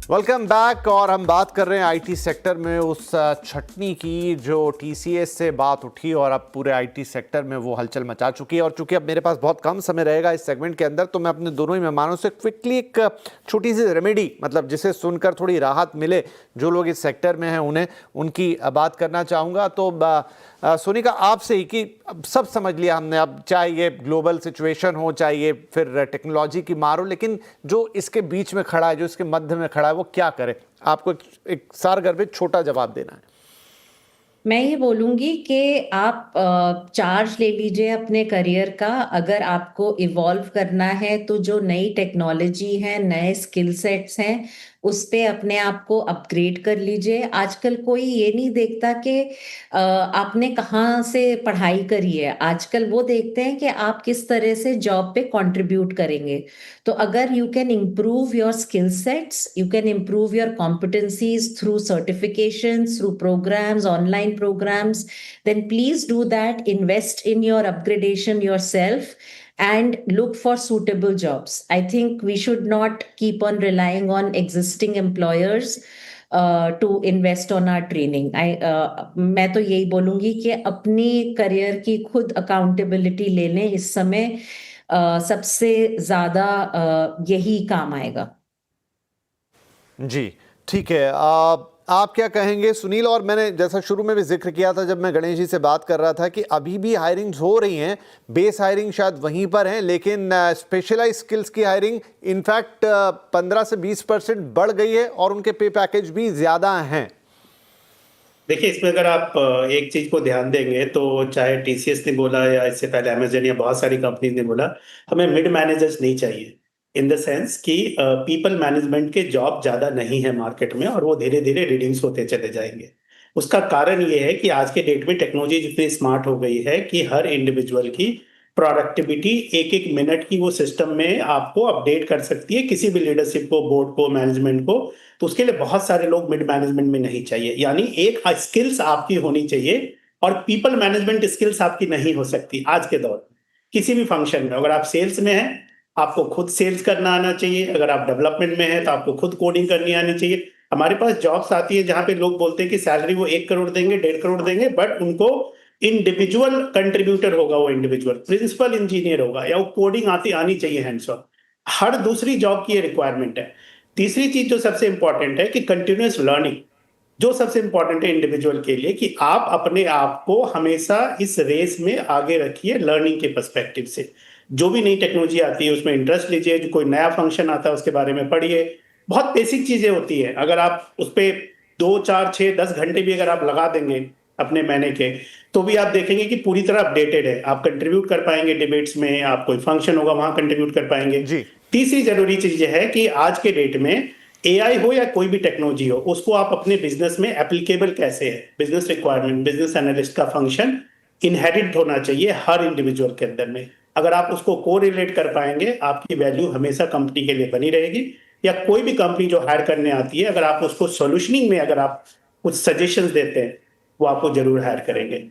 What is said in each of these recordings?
Welcome back. और हम बात कर रहे हैं आईटी सेक्टर में उस छटनी की जो टीसीएस से बात उठी और अब पूरे आईटी सेक्टर में वो हलचल मचा चुकी है। और चूंकि अब मेरे पास बहुत कम समय रहेगा इस सेगमेंट के अंदर, तो मैं अपने दोनों ही मेहमानों से क्विकली एक छोटी सी रेमेडी, मतलब जिसे सुनकर थोड़ी राहत मिले जो लोग इस सेक्टर में हैं उन्हें, उनकी बात करना चाहूँगा। तो सोनिका, आपसे ही कि अब सब समझ लिया हमने, अब चाहे ये ग्लोबल सिचुएशन हो, चाहे ये फिर टेक्नोलॉजी की मार हो, लेकिन जो इसके बीच में खड़ा है, जो इसके मध्य में खड़ा है, वो क्या करे? आपको एक सारगर्भित छोटा जवाब देना है। मैं ये बोलूंगी कि आप चार्ज ले लीजिए अपने करियर का। अगर आपको इवॉल्व करना है तो जो नई टेक्नोलॉजी है, नए स्किल सेट्स हैं, उस पे अपने आप को अपग्रेड कर लीजिए। आजकल कोई ये नहीं देखता कि आपने कहाँ से पढ़ाई करी है, आजकल वो देखते हैं कि आप किस तरह से जॉब पे कंट्रीब्यूट करेंगे। तो अगर you can improve your skill sets, you can improve your competencies through certifications, through programs, online programs, then please do that. Invest in your upgradation yourself and look for suitable jobs. I think we should not keep on relying on existing employers to invest on our training. मैं तो यही बोलूंगी कि अपनी career की खुद accountability ले लें। इस समय सबसे ज्यादा यही काम आएगा। जी, ठीक है। आप क्या कहेंगे सुनील? और मैंने जैसा शुरू में भी जिक्र किया था जब मैं गणेश जी से बात कर रहा था कि अभी भी हायरिंग्स हो रही हैं, बेस हायरिंग शायद वहीं पर है, लेकिन स्पेशलाइज स्किल्स की हायरिंग इनफैक्ट 15 से 20% बढ़ गई है और उनके पे पैकेज भी ज़्यादा हैं। देखिए, इसमें अगर आप एक चीज को ध्यान देंगे तो चाहे टीसीएस ने बोला या इससे पहले अमेजन या बहुत सारी कंपनीज ने बोला, हमें मिड मैनेजर्स नहीं चाहिए। इन द सेंस कि पीपल मैनेजमेंट के जॉब ज्यादा नहीं है मार्केट में और वो धीरे धीरे रिड्यूस होते चले जाएंगे। उसका कारण ये है कि आज के डेट में टेक्नोलॉजी जितनी स्मार्ट हो गई है कि हर इंडिविजुअल की प्रोडक्टिविटी एक एक मिनट की वो सिस्टम में आपको अपडेट कर सकती है, किसी भी लीडरशिप को, बोर्ड को, मैनेजमेंट को। तो उसके लिए बहुत सारे लोग मिड मैनेजमेंट में नहीं चाहिए। यानी एक स्किल्स आपकी होनी चाहिए और पीपल मैनेजमेंट स्किल्स आपकी नहीं हो सकती आज के दौर में किसी भी फंक्शन में। अगर आप सेल्स में हैं, आपको खुद सेल्स करना आना चाहिए। अगर आप डेवलपमेंट में हैं तो आपको खुद कोडिंग करनी आनी चाहिए। हमारे पास जॉब्स आती है जहां पे लोग बोलते हैं कि सैलरी वो 1 करोड़ देंगे, 1.5 करोड़ देंगे, बट उनको इंडिविजुअल कंट्रीब्यूटर होगा, वो इंडिविजुअल प्रिंसिपल इंजीनियर होगा, या वो कोडिंग आनी चाहिए हैंड्स ऑन। हर दूसरी जॉब की ये रिक्वायरमेंट है। तीसरी चीज जो सबसे इंपॉर्टेंट है कि कंटिन्यूअस लर्निंग, जो सबसे इंपॉर्टेंट है इंडिविजुअल के लिए, कि आप अपने आप को हमेशा इस रेस में आगे रखिए लर्निंग के पर्सपेक्टिव से। जो भी नई टेक्नोलॉजी आती है उसमें इंटरेस्ट लीजिए, जो कोई नया फंक्शन आता है उसके बारे में पढ़िए। बहुत बेसिक चीजें होती है, अगर आप उस पर 2, 4, 6, 10 घंटे भी अगर आप लगा देंगे अपने महीने के, तो भी आप देखेंगे कि पूरी तरह अपडेटेड है। आप कंट्रीब्यूट कर पाएंगे डिबेट्स में, आप कोई फंक्शन होगा वहां कंट्रीब्यूट कर पाएंगे। तीसरी जरूरी चीज है कि आज के डेट में एआई हो या कोई भी टेक्नोलॉजी हो, उसको आप अपने बिजनेस में एप्लीकेबल कैसे है, बिजनेस रिक्वायरमेंट, बिजनेस एनालिस्ट का फंक्शन इनहेरिट होना चाहिए हर इंडिविजुअल के अंदर में। अगर आप उसको कोरिलेट कर पाएंगे, आपकी वैल्यू हमेशा कंपनी के लिए बनी रहेगी। या कोई भी कंपनी जो हायर करने आती है, अगर आप उसको सोल्यूशनिंग में अगर आप कुछ सजेशंस देते हैं, वो आपको जरूर हायर करेंगे,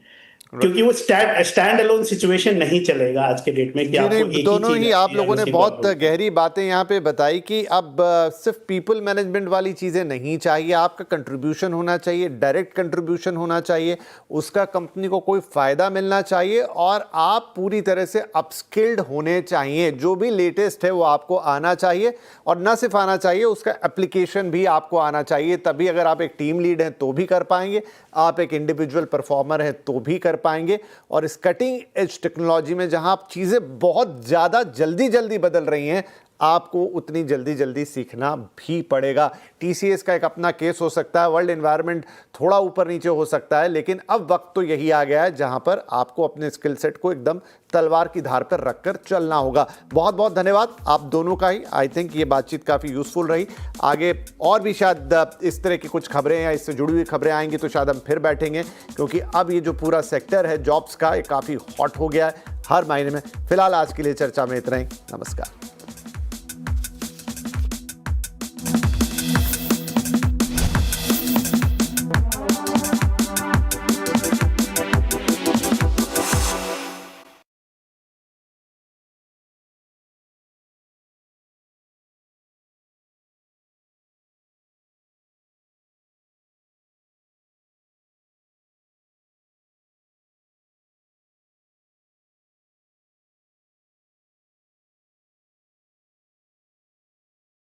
क्योंकि वो स्टैंड अलोन सिचुएशन नहीं चलेगा आज के डेट में कि आपको एक ही दोनों ही आप लोगों ने बहुत चीज गहरी बातें यहाँ पे बताई कि अब सिर्फ पीपल मैनेजमेंट वाली चीज़ें नहीं चाहिए, आपका कंट्रीब्यूशन होना चाहिए, डायरेक्ट कंट्रीब्यूशन होना चाहिए, उसका कंपनी को कोई फ़ायदा मिलना चाहिए और आप पूरी तरह से अपस्किल्ड होने चाहिए। जो भी लेटेस्ट है वो आपको आना चाहिए और न सिर्फ आना चाहिए, उसका एप्लीकेशन भी आपको आना चाहिए। तभी अगर आप एक टीम लीड हैं तो भी कर पाएंगे, आप एक इंडिविजुअल परफॉर्मर हैं तो भी कर पाएंगे। और इस कटिंग एज टेक्नोलॉजी में जहां आप चीज़ें बहुत ज़्यादा जल्दी बदल रही हैं, आपको उतनी जल्दी सीखना भी पड़ेगा। टीसीएस का एक अपना केस हो सकता है, वर्ल्ड एनवायरनमेंट थोड़ा ऊपर नीचे हो सकता है, लेकिन अब वक्त तो यही आ गया है जहां पर आपको अपने स्किल सेट को एकदम तलवार की धार पर रखकर चलना होगा। बहुत बहुत धन्यवाद आप दोनों का ही। आई थिंक ये बातचीत काफ़ी यूजफुल रही। आगे और भी शायद इस तरह की कुछ खबरें या इससे जुड़ी हुई खबरें आएंगी तो शायद हम फिर बैठेंगे, क्योंकि अब ये जो पूरा सेक्टर है जॉब्स का, ये काफ़ी हॉट हो गया है हर महीने में। फिलहाल आज के लिए चर्चा में इतना ही। नमस्कार।